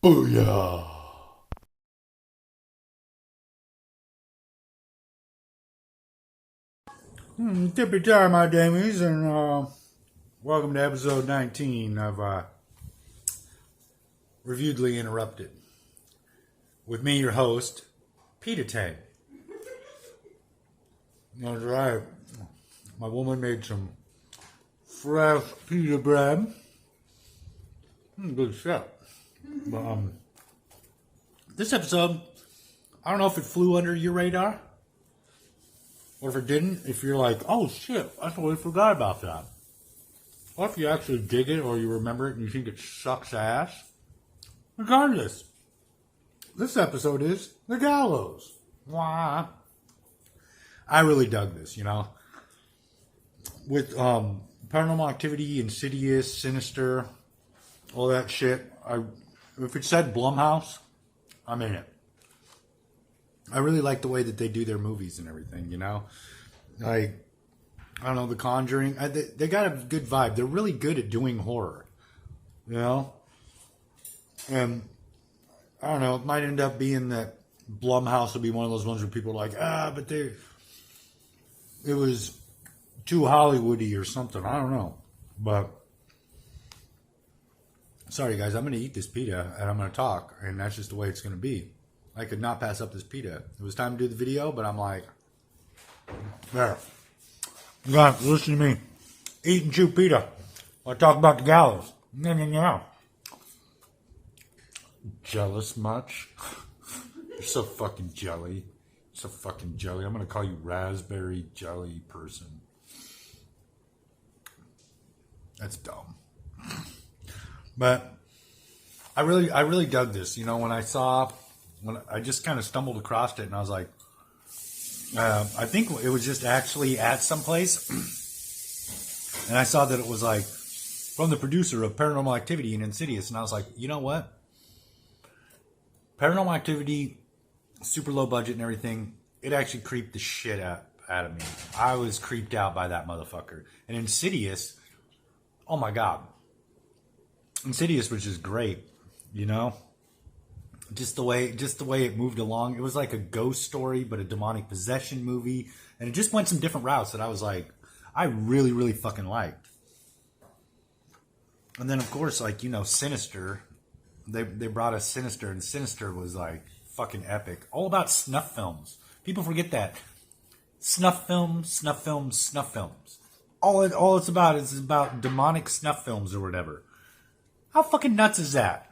Booyah! Tippy time, my damies, and welcome to episode 19 of Reviewedly Interrupted. With me, your host, Pootie. That's right. My woman made some fresh pita bread. Good shit. But, this episode, I don't know if it flew under your radar. Or if it didn't, if you're like, oh shit, I totally forgot about that. Or if you actually dig it or you remember it and you think it sucks ass. Regardless, this episode is The Gallows. Wah. I really dug this, you know. With Paranormal Activity, Insidious, Sinister, all that shit. If it said Blumhouse, I'm in it. I really like the way that they do their movies and everything, you know? I don't know, The Conjuring. They got a good vibe. They're really good at doing horror, you know? And, I don't know, it might end up being that Blumhouse will be one of those ones where people are like, but it was too Hollywood-y or something. I don't know. But, sorry guys, I'm going to eat this pita and I'm going to talk, and that's just the way it's going to be. I could not pass up this pita. It was time to do the video, but I'm like, there. You guys, listen to me. Eat and chew pita. I'll talk about the Gallows. Yeah. Jealous much? You're so fucking jelly. So fucking jelly. I'm going to call you raspberry jelly person. That's dumb. But I really dug this. You know, when I just kind of stumbled across it and I was like, I think it was just actually at some place. And I saw that it was like from the producer of Paranormal Activity and Insidious. And I was like, you know what? Paranormal Activity, super low budget and everything. It actually creeped the shit out of me. I was creeped out by that motherfucker. And Insidious, oh my God. Insidious was just great, you know? Just the way it moved along. It was like a ghost story, but a demonic possession movie. And it just went some different routes that I was like, I really, really fucking liked. And then, of course, like, you know, Sinister. They brought us Sinister, and Sinister was like fucking epic. All about snuff films. People forget that. Snuff films, snuff films, snuff films. All it's about is about demonic snuff films or whatever. How fucking nuts is that?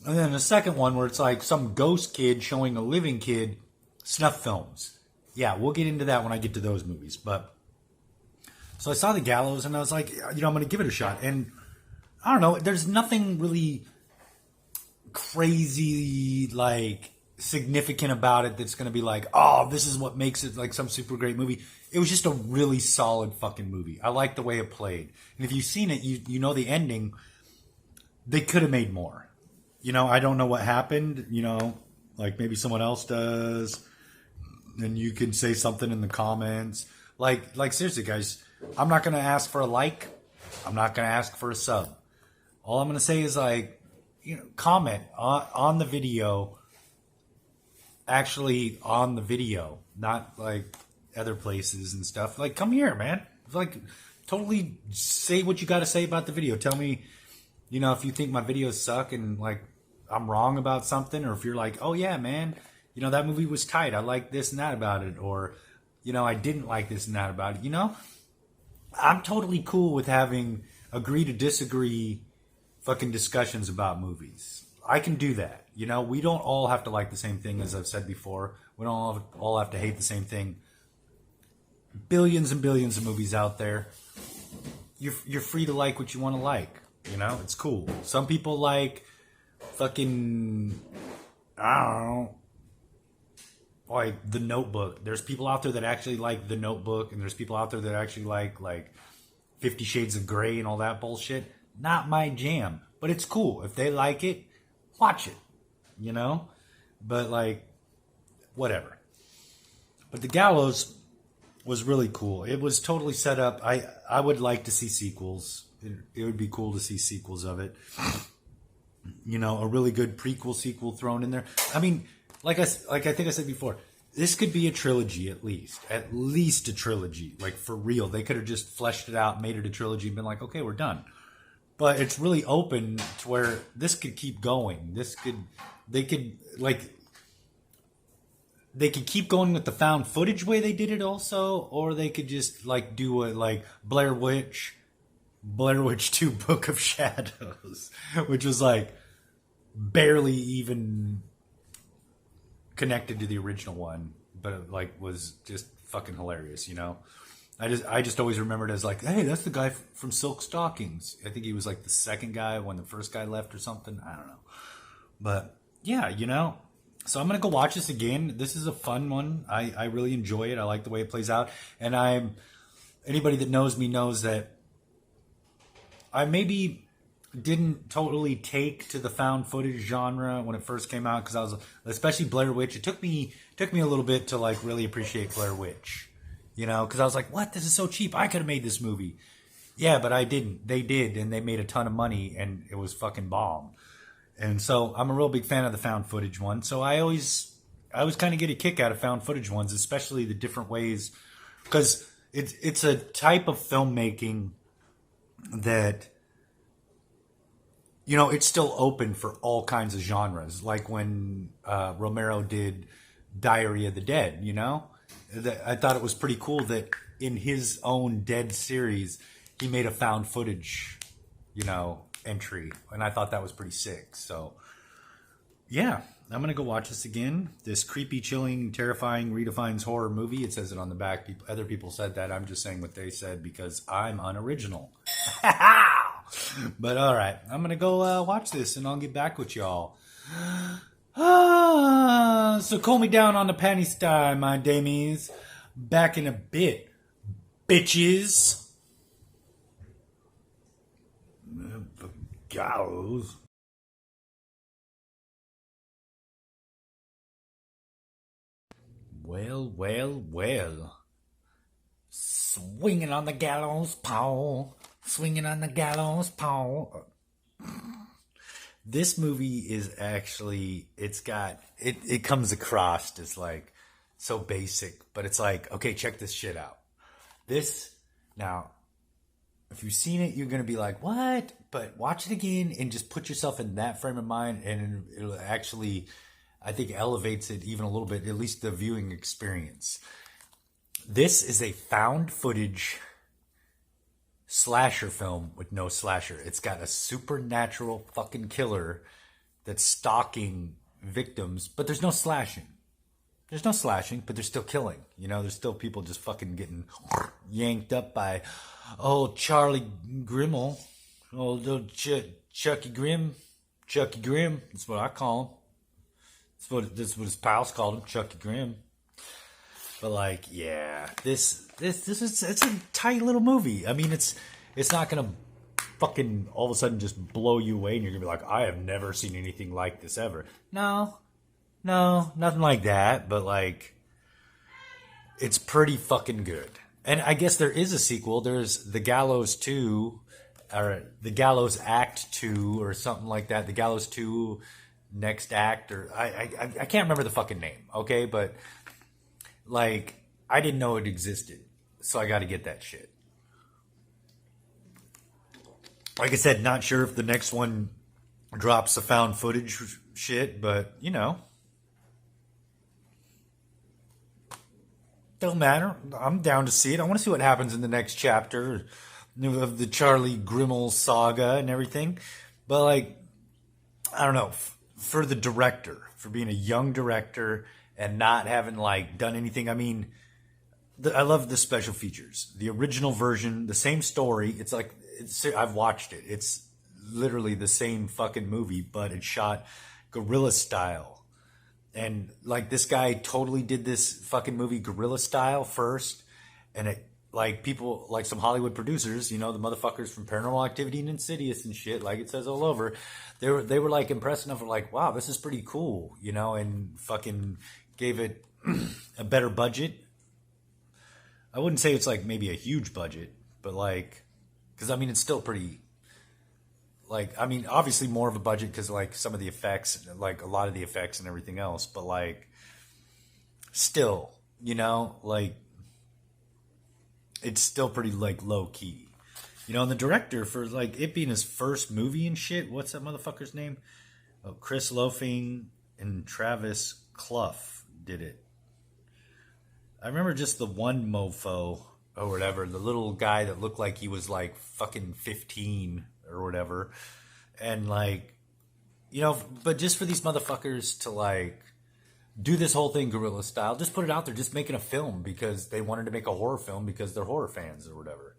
And then the second one where it's like some ghost kid showing a living kid snuff films. Yeah, we'll get into that when I get to those movies. But so I saw The Gallows and I was like, you know, I'm going to give it a shot. And I don't know, there's nothing really crazy, like, significant about it that's going to be like, oh, this is what makes it like some super great movie. It was just a really solid fucking movie. I like the way it played. And if you've seen it, you know the ending. They could have made more. You know, I don't know what happened, you know, like maybe someone else does. And you can say something in the comments. Like seriously, guys, I'm not going to ask for a like. I'm not going to ask for a sub. All I'm going to say is, like, you know, comment on the video. Actually on the video, not like other places and stuff. Like, come here, man. Like, totally say what you got to say about the video. Tell me, you know, if you think my videos suck and, like, I'm wrong about something, or if you're like, oh, yeah, man, you know, that movie was tight. I like this and that about it. Or, you know, I didn't like this and that about it. You know, I'm totally cool with having agree to disagree fucking discussions about movies. I can do that. You know, we don't all have to like the same thing, as I've said before. We don't all have to hate the same thing. Billions and billions of movies out there. You're free to like what you want to like. You know, it's cool. Some people like fucking, I don't know, like The Notebook. There's people out there that actually like The Notebook, and there's people out there that actually like 50 Shades of Grey and all that bullshit. Not my jam, but it's cool. If they like it, watch it, you know? But, like, whatever. But The Gallows was really cool. It was totally set up. I would like to see sequels. It would be cool to see sequels of it. You know, a really good prequel sequel thrown in there. I mean, like I think I said before, this could be a trilogy at least a trilogy, like for real. They could have just fleshed it out, made it a trilogy, and been like, okay, we're done. But it's really open to where this could keep going. They could like, they could keep going with the found footage way they did it also, or they could just like do a like Blair Witch 2 Book of Shadows, which was like barely even connected to the original one, but it, like was just fucking hilarious, you know. I just always remembered as like, hey, that's the guy from Silk Stockings. I think he was like the second guy when the first guy left or something. I don't know, but yeah, you know. So I'm gonna go watch this again. This is a fun one. I really enjoy it. I like the way it plays out, and anybody that knows me knows that I maybe didn't totally take to the found footage genre when it first came out, because I was, especially Blair Witch. It took me a little bit to like really appreciate Blair Witch, you know, because I was like, what? This is so cheap. I could have made this movie. Yeah, but I didn't. They did, and they made a ton of money, and it was fucking bomb. And so I'm a real big fan of the found footage one. So I always kind of get a kick out of found footage ones, especially the different ways, because it's a type of filmmaking that, you know, it's still open for all kinds of genres. Like when Romero did Diary of the Dead, you know? I thought it was pretty cool that in his own Dead series, he made a found footage, you know, entry. And I thought that was pretty sick. So, yeah, I'm going to go watch this again. This creepy, chilling, terrifying, redefines horror movie. It says it on the back. Other people said that. I'm just saying what they said because I'm unoriginal. But all right, I'm gonna go watch this, and I'll get back with y'all. So call me down on the panty style, my damies. Back in a bit, bitches. Gallows. Well. Swinging on the gallows pole. Swinging on the gallows pole. This movie is actually, it comes across as like so basic, but it's like, okay, check this shit out. Now, if you've seen it, you're going to be like, what? But watch it again and just put yourself in that frame of mind, and it'll actually, I think, elevates it even a little bit, at least the viewing experience. This is a found footage slasher film with no slasher. It's got a supernatural fucking killer that's stalking victims, but there's no slashing. There's no slashing, but they're still killing. You know, there's still people just fucking getting yanked up by old Charlie Grimmel, old Chucky Grim. Chucky Grim, that's what I call him. That's what his pals called him, Chucky Grim. But like, yeah, this is, it's a tight little movie. I mean, it's not gonna fucking all of a sudden just blow you away, and you're gonna be like, I have never seen anything like this ever. No, nothing like that. But like, it's pretty fucking good. And I guess there is a sequel. There's the Gallows 2, or the Gallows Act 2, or something like that. The Gallows 2 Next Act, or I can't remember the fucking name. Okay, but like, I didn't know it existed, so I got to get that shit. Like I said, not sure if the next one drops the found footage shit, but, you know. Don't matter. I'm down to see it. I want to see what happens in the next chapter of the Charlie Grimmel saga and everything. But, like, I don't know. For the director, for being a young director and not having, like, done anything. I mean, I love the special features. The original version, the same story. It's like, I've watched it. It's literally the same fucking movie, but it's shot guerrilla style. And, like, this guy totally did this fucking movie guerrilla style first. And it, like, people, like some Hollywood producers, you know, the motherfuckers from Paranormal Activity and Insidious and shit, like it says all over, they were like, impressed enough, like, wow, this is pretty cool, you know, and fucking gave it a better budget. I wouldn't say it's like maybe a huge budget, but like, because I mean, it's still pretty, like, I mean, obviously more of a budget because like some of the effects, like a lot of the effects and everything else, but like still, like it's still pretty like low key. And the director, for like it being his first movie and shit, what's that motherfucker's name? Oh, Chris Loafing and Travis Clough did it. I remember just the one mofo or whatever, the little guy that looked like he was like fucking 15 or whatever. And like, but just for these motherfuckers to like do this whole thing guerrilla style, just put it out there, just making a film because they wanted to make a horror film because they're horror fans or whatever,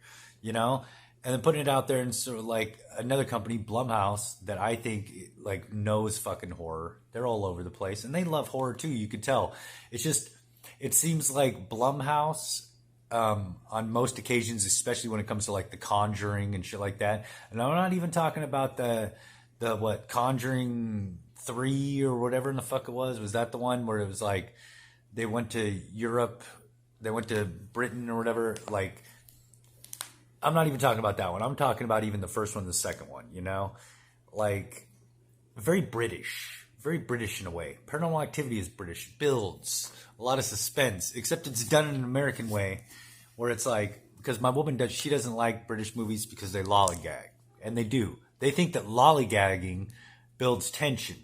And then putting it out there, and sort of like another company, Blumhouse, that I think like knows fucking horror. They're all over the place, and they love horror too. You could tell. It's just, it seems like Blumhouse, on most occasions, especially when it comes to like The Conjuring and shit like that. And I'm not even talking about the what, Conjuring 3 or whatever in the fuck it was. Was that the one where it was like they went to Europe, they went to Britain or whatever, like. I'm not even talking about that one. I'm talking about even the first one, the second one, Like, very British in a way. Paranormal Activity is British. Builds a lot of suspense, except it's done in an American way, where it's like, because my woman she doesn't like British movies because they lollygag. And they do. They think that lollygagging builds tension.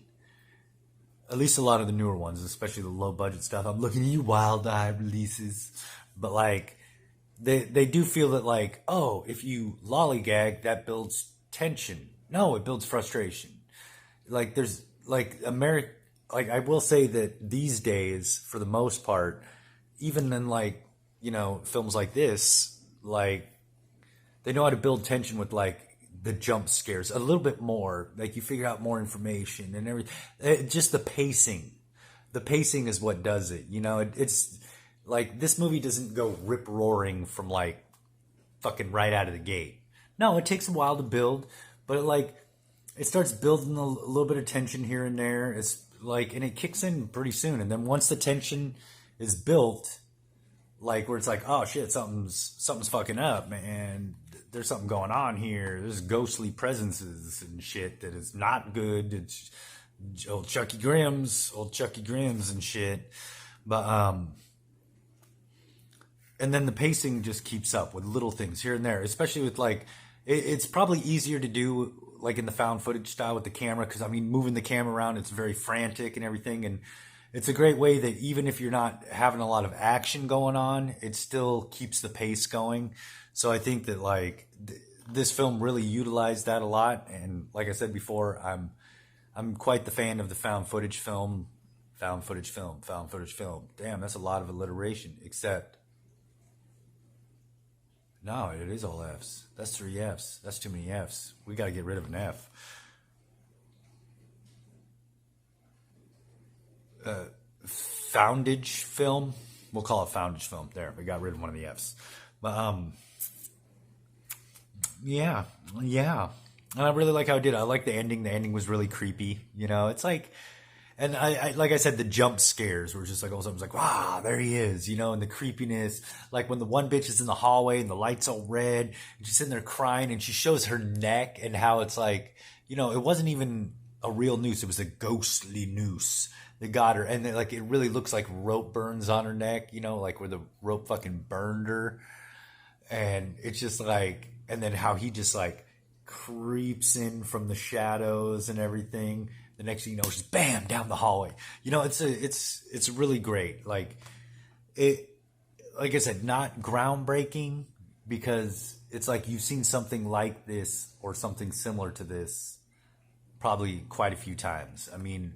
At least a lot of the newer ones, especially the low budget stuff. I'm looking at you, Wild Eye releases. But like, They do feel that like, oh, if you lollygag, that builds tension. No, it builds frustration. Like there's like like I will say that these days, for the most part, even in like, films like this, like they know how to build tension with like the jump scares a little bit more. Like you figure out more information and everything. Just the pacing. The pacing is what does it. It's like, this movie doesn't go rip-roaring from, like, fucking right out of the gate. No, it takes a while to build, but, it starts building a little bit of tension here and there. It's, like, and it kicks in pretty soon. And then once the tension is built, like, where it's like, oh, shit, something's fucking up, man. There's something going on here. There's ghostly presences and shit that is not good. It's old Chucky Grims and shit. But, and then the pacing just keeps up with little things here and there, especially with like, it's probably easier to do like in the found footage style with the camera. Cause I mean, moving the camera around, it's very frantic and everything. And it's a great way that even if you're not having a lot of action going on, it still keeps the pace going. So I think that like this film really utilized that a lot. And like I said before, I'm quite the fan of the found footage film. Damn, that's a lot of alliteration, except, no, it is all F's. That's 3 F's. That's too many F's. We got to get rid of an F. Foundage film. We'll call it foundage film. There, we got rid of one of the F's. But yeah. And I really like how it did. I like the ending. The ending was really creepy. It's like. And I like I said, the jump scares were just like, all of a sudden, it was like, wow, there he is, and the creepiness. Like when the one bitch is in the hallway and the light's all red and she's sitting there crying and she shows her neck and how it's like, it wasn't even a real noose. It was a ghostly noose that got her. And then, like, it really looks like rope burns on her neck, like where the rope fucking burned her. And it's just like, and then how he just like creeps in from the shadows and everything. The next thing you know, she's bam down the hallway. It's really great. Like I said, not groundbreaking because it's like you've seen something like this or something similar to this probably quite a few times. I mean,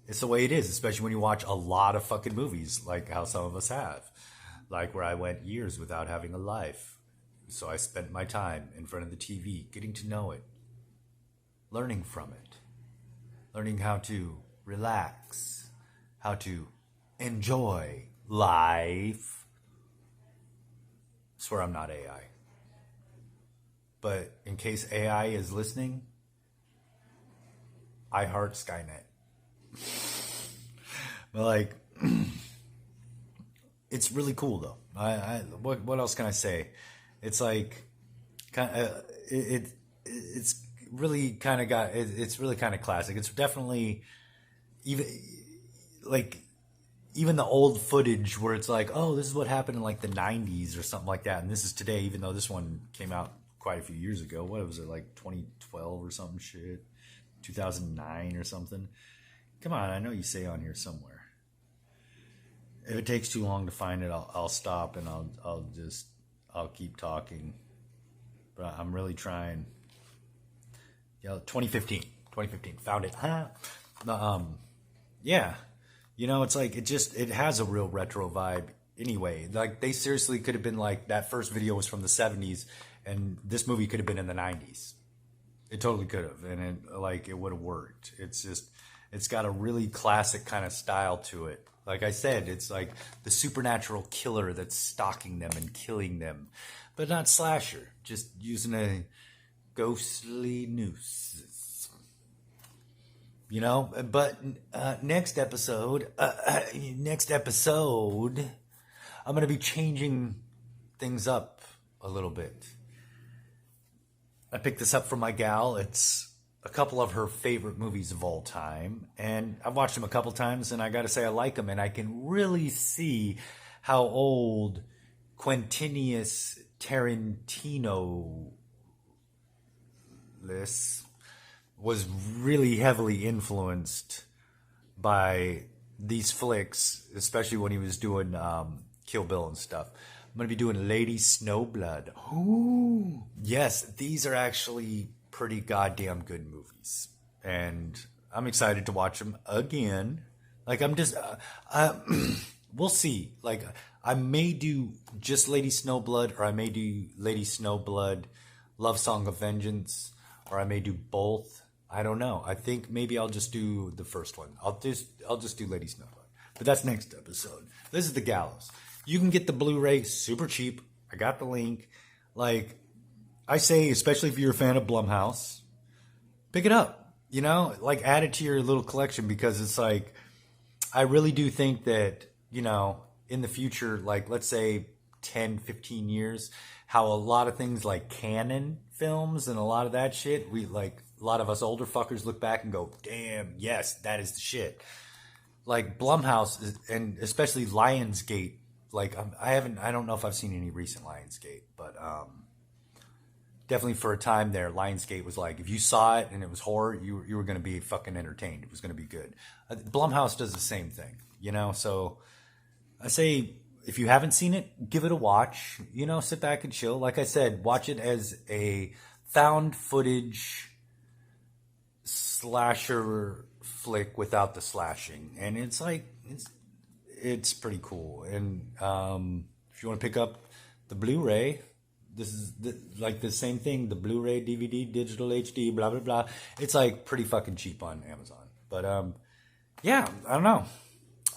it's the way it is, especially when you watch a lot of fucking movies like how some of us have. Like where I went years without having a life. So I spent my time in front of the TV, getting to know it, learning from it. Learning how to relax, how to enjoy life. I swear I'm not AI. But in case AI is listening, I heart Skynet. But like, it's really cool though. What else can I say? It's like, it's really kind of got it's really kind of classic. It's definitely even like even the old footage where it's like, oh, this is what happened in like the 90s or something like that, and this is today, even though this one came out quite a few years ago. What was it, like 2012 or something shit? 2009 or something? Come on, I know you say on here somewhere. If it takes too long to find it, I'll stop and I'll keep talking. But I'm really trying. Yeah, 2015, found it. Yeah, you know, it's like it has a real retro vibe anyway. Like they seriously could have been like that first video was from the 70s, and this movie could have been in the 90s. It totally could have, and it would have worked. It's got a really classic kind of style to it. Like I said, it's like the supernatural killer that's stalking them and killing them, but not slasher, just using a ghostly noose. You know, but next episode, I'm going to be changing things up a little bit. I picked this up from my gal. It's a couple of her favorite movies of all time, and I've watched them a couple times, and I gotta say I like them, and I can really see how old Quentinus Tarantino was really heavily influenced by these flicks, especially when he was doing Kill Bill and stuff. I'm going to be doing Lady Snowblood. Ooh. Yes, these are actually pretty goddamn good movies. And I'm excited to watch them again. Like, I'm just... we'll see. Like, I may do just Lady Snowblood, or I may do Lady Snowblood, Love Song of Vengeance, or I may do both. I don't know. I think maybe I'll just do the first one. I'll just do Lady Snowblood. But that's next episode. This is the Gallows. You can get the Blu-ray super cheap. I got the link. Like, I say, especially if you're a fan of Blumhouse, pick it up. You know, like, add it to your little collection, because it's like, I really do think that, you know, in the future, like, let's say 10, 15 years, how a lot of things like canon films and a lot of that shit, a lot of us older fuckers look back and go, damn, yes, that is the shit. Like, Blumhouse, and especially Lionsgate, like, I don't know if I've seen any recent Lionsgate, but definitely for a time there, Lionsgate was like, if you saw it and it was horror, you were going to be fucking entertained. It was going to be good. Blumhouse does the same thing, you know? So I say, if you haven't seen it, give it a watch. You know, sit back and chill. Like I said, watch it as a found footage slasher flick without the slashing. And it's like, it's pretty cool. And if you want to pick up the Blu-ray, this is like the same thing. The Blu-ray, DVD, digital HD, blah, blah, blah. It's like pretty fucking cheap on Amazon. But yeah, I don't know.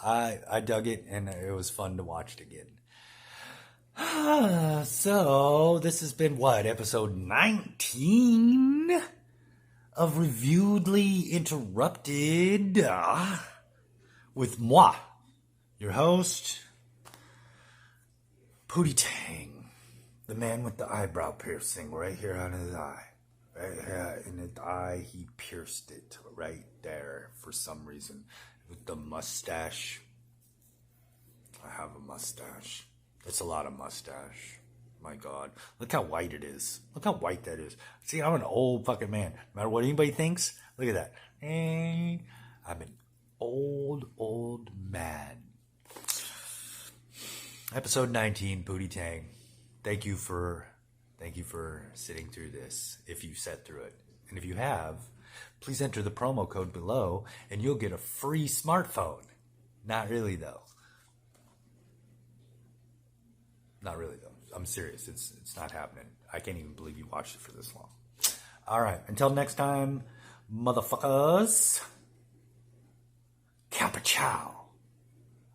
I dug it, and it was fun to watch it again. So this has been episode 19 of Reviewedly Interrupted with moi, your host, Pootie Tang, the man with the eyebrow piercing right here on his eye. Right here in his eye, he pierced it right there for some reason. With the mustache. I have a mustache. It's a lot of mustache. My God. Look how white it is. Look how white that is. See, I'm an old fucking man. No matter what anybody thinks, look at that. I'm an old man. Episode 19, Pootie Tang. Thank you for sitting through this, if you sat through it. And if you have, please enter the promo code below and you'll get a free smartphone. Not really, though. Not really, though. I'm serious. It's not happening. I can't even believe you watched it for this long. All right. Until next time, motherfuckers. Capachow.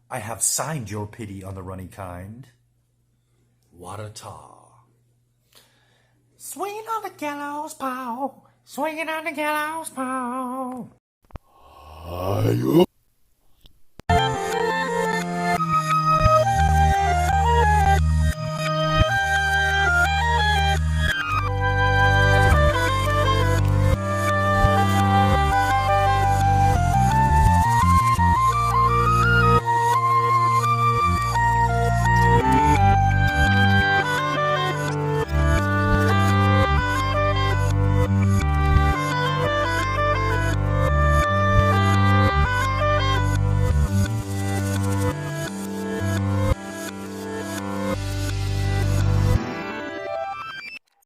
I have signed your pity on the runny kind. Wadata. Swinging on the gallows pole. Swinging on the gallows pole.